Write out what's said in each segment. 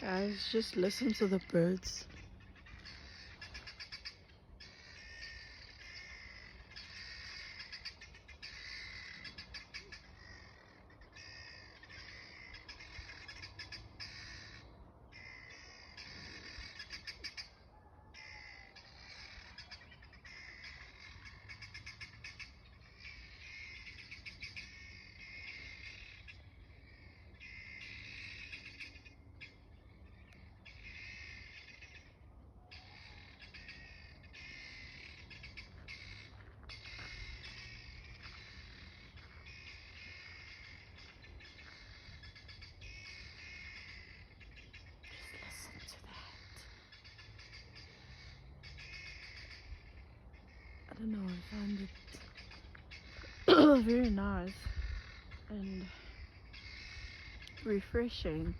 Guys, just listen to the birds. Just listen to that. I don't know, I find it very nice and refreshing.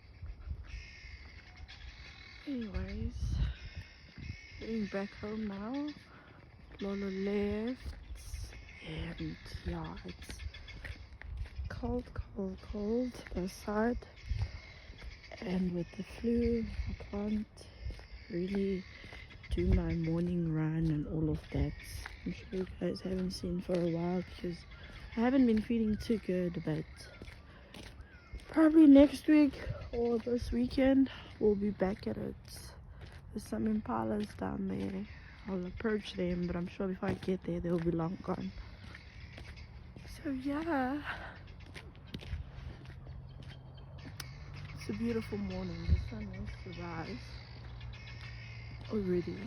Anyways, getting back home now. Lola left, and yeah, it's cold outside, and with the flu I can't really do my morning run and all of that. I'm sure you guys haven't seen for a while because I haven't been feeling too good, but probably next week or this weekend we'll be back at it. There's some impalas down there. I'll approach them, but I'm sure before I get there they'll be long gone. So yeah, it's a beautiful morning. The sun wants to rise already.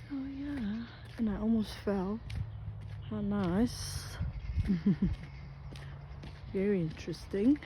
So yeah, and I almost fell. How nice. Very interesting.